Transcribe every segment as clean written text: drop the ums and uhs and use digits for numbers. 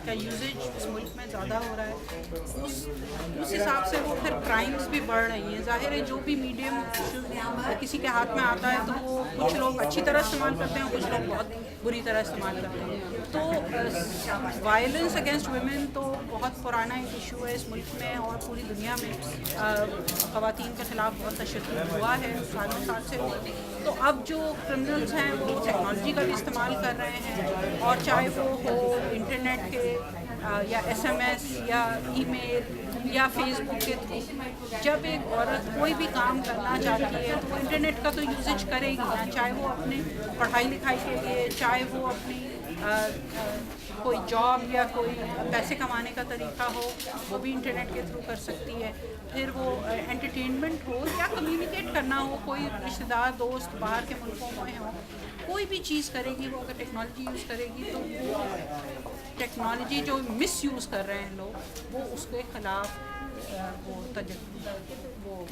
کا یوزیج اس ملک میں زیادہ ہو رہا ہے، اس حساب سے وہ پھر کرائمز بھی بڑھ رہی ہیں. ظاہر ہے جو بھی میڈیم کسی کے ہاتھ میں آتا ہے تو وہ کچھ لوگ اچھی طرح استعمال کرتے ہیں، کچھ لوگ بہت بری طرح استعمال کرتے ہیں. تو وائلنس اگینسٹ ویمن تو بہت پرانا ایک ایشو ہے اس ملک میں اور پوری دنیا میں. خواتین کے خلاف بہت تشدد ہوا ہے سالوں سال سے. تو اب جو کرمنلز ہیں وہ ٹیکنالوجی کا بھی استعمال کر رہے ہیں، اور چاہے وہ ہو انٹرنیٹ کے یا ایس ایم ایس یا ای میل یا فیس بک کے تھرو. جب ایک عورت کوئی بھی کام کرنا چاہتی ہے تو وہ انٹرنیٹ کا تو یوزیج کرے گی نا، چاہے وہ اپنے پڑھائی لکھائی کے لیے، چاہے وہ اپنی کوئی جاب یا کوئی پیسے کمانے کا طریقہ ہو، وہ بھی انٹرنیٹ کے تھرو کر سکتی ہے. پھر وہ انٹرٹینمنٹ ہو یا کمیونیکیٹ کرنا ہو، کوئی رشتہ دار دوست باہر کے ملکوں میں ہو، کوئی بھی چیز کرے گی وہ اگر ٹیکنالوجی یوز کرے گی تو وہ ٹیکنالوجی جو مس یوز کر رہے ہیں لوگ، وہ اس کے خلاف وہ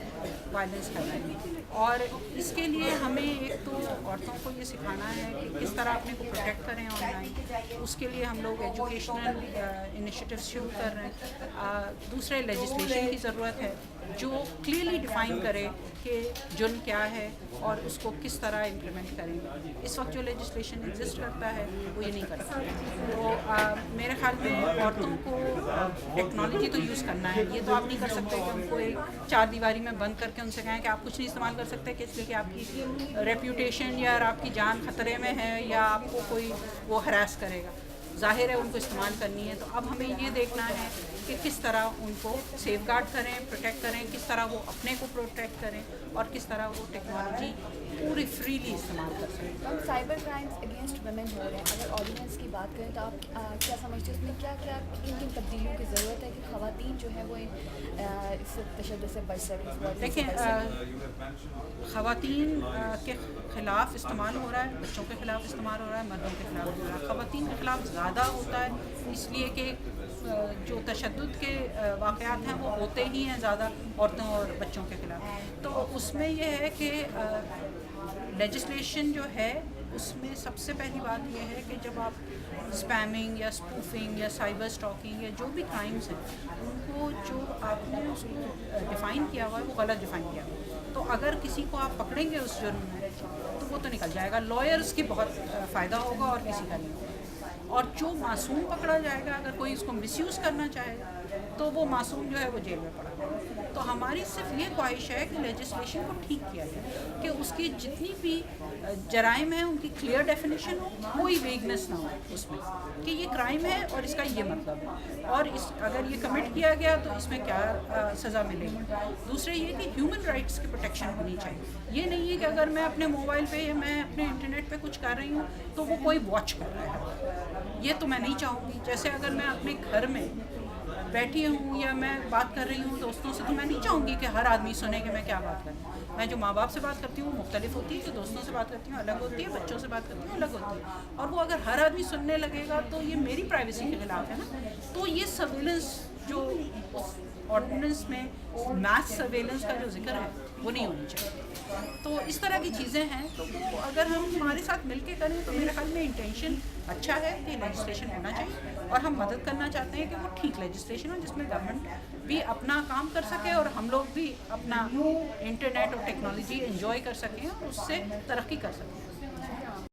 وائلنس کر رہے ہیں. اور اس کے لیے ہمیں ایک تو عورتوں کو یہ سکھانا ہے کہ کس طرح اپنے کو پروٹیکٹ کریں آن لائن. اس کے لیے ہم لوگ ایجوکیشنل انیشیٹیوز شروع کر رہے ہیں. دوسرے لیجسلیشن کی ضرورت ہے جو کلیئرلی ڈیفائن کرے کہ جرم کیا ہے اور اس کو کس طرح امپلیمنٹ کریں. اس وقت جو لیجسلیشن ایگزسٹ کرتا ہے وہ یہ نہیں کرتا. تو میرے خیال میں عورتوں کو ٹیکنالوجی تو یوز کرنا ہے. یہ تو آپ نہیں کر سکتے کہ ان کو ایک چار دیواری میں بند کر کے ان سے کہیں کہ آپ کچھ نہیں استعمال کر سکتے کہ اس لیے کہ آپ کی ریپیوٹیشن یا آپ کی جان خطرے میں ہے یا آپ کو کوئی وہ ہراس کرے گا. ظاہر ہے ان کو استعمال کرنی ہے. تو اب ہمیں یہ دیکھنا ہے کہ کس طرح ان کو سیف گارڈ کریں، پروٹیکٹ کریں، کس طرح وہ اپنے کو پروٹیکٹ کریں اور کس طرح وہ ٹیکنالوجی پوری فریلی استعمال کر سکیں. ہم cyber crimes against women who رہے ہیں. اگر آرڈیننس کی بات کریں تو آپ کیا سمجھتے ہیں اس میں کیا کیا کن کن تبدیلیوں کی ضرورت ہے کہ خواتین جو ہیں وہ اس تشدد سے بچ سکیں؟ دیکھیں، خواتین کے خلاف استعمال ہو رہا ہے، بچوں کے خلاف استعمال ہو رہا ہے، مردوں کے خلاف ہو رہا ہے. خواتین کے خلاف زیادہ ہوتا ہے اس لیے کہ جو تشدد کے واقعات ہیں وہ ہوتے ہی ہیں زیادہ عورتوں اور بچوں کے خلاف. تو اس میں یہ ہے کہ لیجسلیشن جو ہے اس میں سب سے پہلی بات یہ ہے کہ جب آپ اسپیمنگ یا اسپوفنگ یا سائبر اسٹاکنگ یا جو بھی کرائمس ہیں ان کو جو آپ نے اس کو ڈیفائن کیا ہوا ہے وہ غلط ڈیفائن کیا ہوا ہے. تو اگر کسی کو آپ پکڑیں گے اس جرم میں تو وہ تو نکل جائے گا. لائرس کی بہت فائدہ ہوگا اور کسی کا نہیں ہوگا. اور جو معصوم پکڑا جائے گا، اگر کوئی اس کو مس یوز کرنا چاہے گا تو وہ معصوم جو ہے وہ جیل میں پڑا گا. تو ہماری صرف یہ خواہش ہے کہ لیجسلیشن کو ٹھیک کیا جائے کہ اس کی جتنی بھی جرائم ہیں ان کی کلیئر ڈیفینیشن ہو، کوئی ویگنس نہ ہو اس میں کہ یہ کرائم ہے اور اس کا یہ مطلب ہے اور اگر یہ کمٹ کیا گیا تو اس میں کیا سزا ملے گی. دوسرے یہ کہ ہیومن رائٹس کی پروٹیکشن ہونی چاہیے. یہ نہیں ہے کہ اگر میں اپنے موبائل پہ یا میں اپنے انٹرنیٹ پہ کچھ کر رہی ہوں تو وہ کوئی واچ کر رہا ہے. یہ تو میں نہیں چاہوں گی. جیسے اگر میں اپنے گھر میں بیٹھی ہوں یا میں بات کر رہی ہوں دوستوں سے تو میں نہیں چاہوں گی کہ ہر آدمی سنے کہ میں کیا بات کر رہی ہوں. میں جو ماں باپ سے بات کرتی ہوں مختلف ہوتی ہے، جو دوستوں سے بات کرتی ہوں الگ ہوتی ہے، بچوں سے بات کرتی ہوں الگ ہوتی ہے. اور وہ اگر ہر آدمی سننے لگے گا تو یہ میری پرائیویسی کے خلاف ہے نا. تو یہ سرویلنس جو آرڈیننس میں میس سرویلنس کا جو ذکر ہے وہ نہیں ہونی چاہیے. تو اس طرح کی چیزیں ہیں. تو وہ اگر ہم ہمارے ساتھ مل کے کریں تو میرے خیال میں انٹینشن اچھا ہے کہ لیجسلیشن ہونا چاہیے اور ہم مدد کرنا چاہتے ہیں کہ وہ ٹھیک لیجسلیشن ہو جس میں گورنمنٹ بھی اپنا کام کر سکے اور ہم لوگ بھی اپنا انٹرنیٹ اور ٹیکنالوجی انجوائے کر سکیں اور اس سے ترقی کر سکیں.